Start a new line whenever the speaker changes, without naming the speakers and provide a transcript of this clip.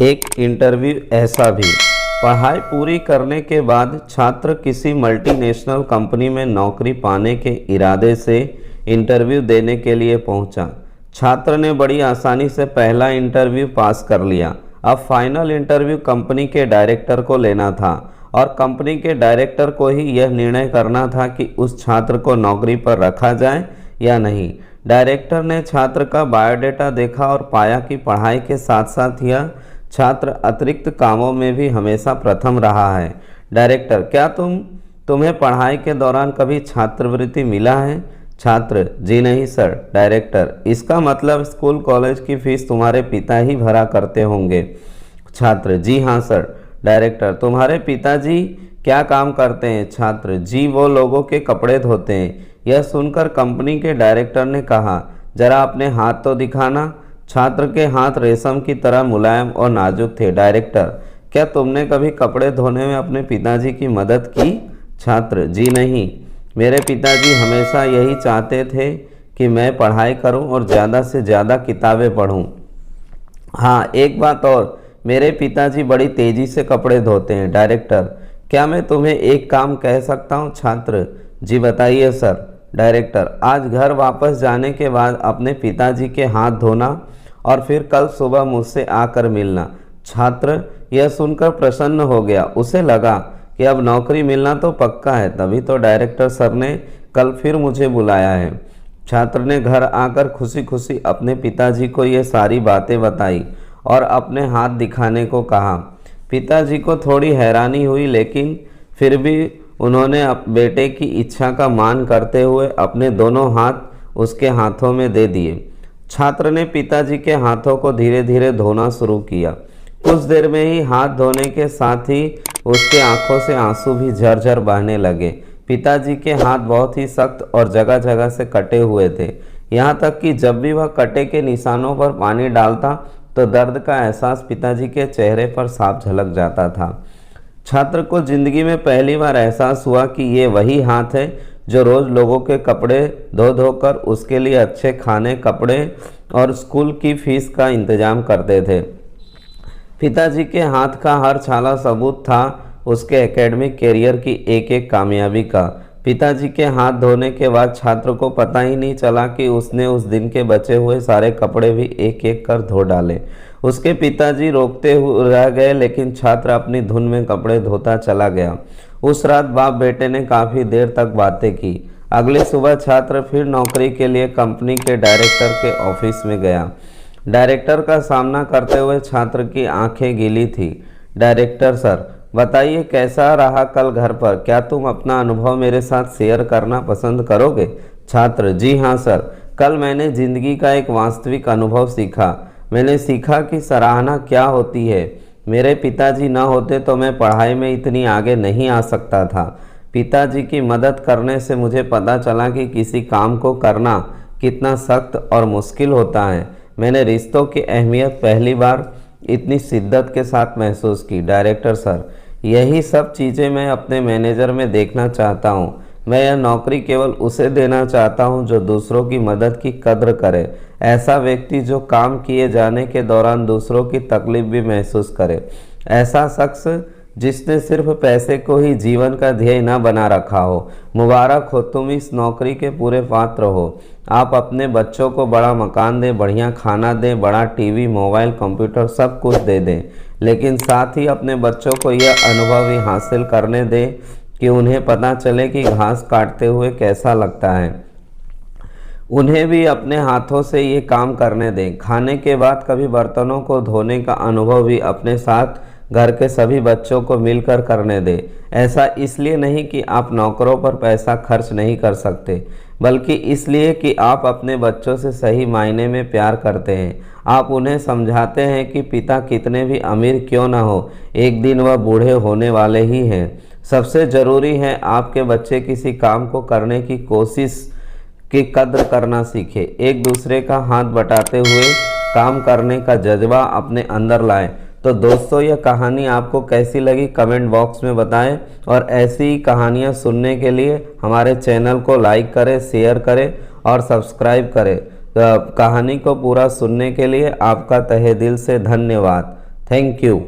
एक इंटरव्यू ऐसा भी। पढ़ाई पूरी करने के बाद छात्र किसी मल्टीनेशनल कंपनी में नौकरी पाने के इरादे से इंटरव्यू देने के लिए पहुंचा। छात्र ने बड़ी आसानी से पहला इंटरव्यू पास कर लिया। अब फाइनल इंटरव्यू कंपनी के डायरेक्टर को लेना था और कंपनी के डायरेक्टर को ही यह निर्णय करना था कि उस छात्र को नौकरी पर रखा जाए या नहीं। डायरेक्टर ने छात्र का बायोडाटा देखा और पाया कि पढ़ाई के साथ साथ यह छात्र अतिरिक्त कामों में भी हमेशा प्रथम रहा है। डायरेक्टर, क्या तुम्हें पढ़ाई के दौरान कभी छात्रवृत्ति मिला है? छात्र, जी नहीं सर। डायरेक्टर, इसका मतलब स्कूल कॉलेज की फीस तुम्हारे पिता ही भरा करते होंगे। छात्र, जी हाँ सर। डायरेक्टर, तुम्हारे पिताजी क्या काम करते हैं? छात्र, जी वो लोगों के कपड़े धोते हैं। यह सुनकर कंपनी के डायरेक्टर ने कहा, जरा अपने हाथ तो दिखाना। छात्र के हाथ रेशम की तरह मुलायम और नाजुक थे। डायरेक्टर, क्या तुमने कभी कपड़े धोने में अपने पिताजी की मदद की? छात्र, जी नहीं। मेरे पिताजी हमेशा यही चाहते थे कि मैं पढ़ाई करूं और ज़्यादा से ज़्यादा किताबें पढूं। हाँ, एक बात और, मेरे पिताजी बड़ी तेज़ी से कपड़े धोते हैं। डायरेक्टर, क्या मैं तुम्हें एक काम कह सकता हूँ? छात्र, जी बताइए सर। डायरेक्टर, आज घर वापस जाने के बाद अपने पिताजी के हाथ धोना और फिर कल सुबह मुझसे आकर मिलना। छात्र यह सुनकर प्रसन्न हो गया। उसे लगा कि अब नौकरी मिलना तो पक्का है, तभी तो डायरेक्टर सर ने कल फिर मुझे बुलाया है। छात्र ने घर आकर खुशी खुशी अपने पिताजी को ये सारी बातें बताई और अपने हाथ दिखाने को कहा। पिताजी को थोड़ी हैरानी हुई, लेकिन फिर भी उन्होंने बेटे की इच्छा का मान करते हुए अपने दोनों हाथ उसके हाथों में दे दिए। छात्र ने पिताजी के हाथों को धीरे धीरे धोना शुरू किया। कुछ देर में ही हाथ धोने के साथ ही उसके आंखों से आंसू भी झरझर बहने लगे। पिताजी के हाथ बहुत ही सख्त और जगह जगह से कटे हुए थे, यहाँ तक कि जब भी वह कटे के निशानों पर पानी डालता तो दर्द का एहसास पिताजी के चेहरे पर साफ झलक जाता था। छात्र को जिंदगी में पहली बार एहसास हुआ कि ये वही हाथ है जो रोज़ लोगों के कपड़े धो धोकर उसके लिए अच्छे खाने, कपड़े और स्कूल की फीस का इंतजाम करते थे। पिताजी के हाथ का हर छाला सबूत था उसके एकेडमिक कैरियर की एक एक कामयाबी का। पिताजी के हाथ धोने के बाद छात्र को पता ही नहीं चला कि उसने उस दिन के बचे हुए सारे कपड़े भी एक एक कर धो डाले। उसके पिताजी रोकते हुए रह गए, लेकिन छात्र अपनी धुन में कपड़े धोता चला गया। उस रात बाप बेटे ने काफ़ी देर तक बातें की। अगली सुबह छात्र फिर नौकरी के लिए कंपनी के डायरेक्टर के ऑफिस में गया। डायरेक्टर का सामना करते हुए छात्र की आंखें गीली थी। डायरेक्टर सर, बताइए कैसा रहा कल घर पर? क्या तुम अपना अनुभव मेरे साथ शेयर करना पसंद करोगे? छात्र, जी हाँ सर। कल मैंने ज़िंदगी का एक वास्तविक अनुभव सीखा। मैंने सीखा कि सराहना क्या होती है। मेरे पिताजी न होते तो मैं पढ़ाई में इतनी आगे नहीं आ सकता था। पिताजी की मदद करने से मुझे पता चला कि किसी काम को करना कितना सख्त और मुश्किल होता है। मैंने रिश्तों की अहमियत पहली बार इतनी शिद्दत के साथ महसूस की। डायरेक्टर सर, यही सब चीज़ें मैं अपने मैनेजर में देखना चाहता हूँ। मैं यह नौकरी केवल उसे देना चाहता हूँ जो दूसरों की मदद की कद्र करे। ऐसा व्यक्ति जो काम किए जाने के दौरान दूसरों की तकलीफ भी महसूस करे। ऐसा शख्स जिसने सिर्फ पैसे को ही जीवन का ध्येय न बना रखा हो। मुबारक हो, तुम इस नौकरी के पूरे पात्र हो। आप अपने बच्चों को बड़ा मकान दें, बढ़िया खाना दें, बड़ा टीवी, मोबाइल, कंप्यूटर सब कुछ दे दें, लेकिन साथ ही अपने बच्चों को यह अनुभव भी हासिल करने दें कि उन्हें पता चले कि घास काटते हुए कैसा लगता है। उन्हें भी अपने हाथों से ये काम करने दें। खाने के बाद कभी बर्तनों को धोने का अनुभव भी अपने साथ घर के सभी बच्चों को मिलकर करने दें। ऐसा इसलिए नहीं कि आप नौकरों पर पैसा खर्च नहीं कर सकते, बल्कि इसलिए कि आप अपने बच्चों से सही मायने में प्यार करते हैं। आप उन्हें समझाते हैं कि पिता कितने भी अमीर क्यों न हो, एक दिन वह बूढ़े होने वाले ही हैं। सबसे ज़रूरी है आपके बच्चे किसी काम को करने की कोशिश की कद्र करना सीखें। एक दूसरे का हाथ बटाते हुए काम करने का जज्बा अपने अंदर लाएं। तो दोस्तों, यह कहानी आपको कैसी लगी कमेंट बॉक्स में बताएं और ऐसी ही कहानियाँ सुनने के लिए हमारे चैनल को लाइक करें, शेयर करें और सब्सक्राइब करें। कहानी को पूरा सुनने के लिए आपका तहे दिल से धन्यवाद। Thank you.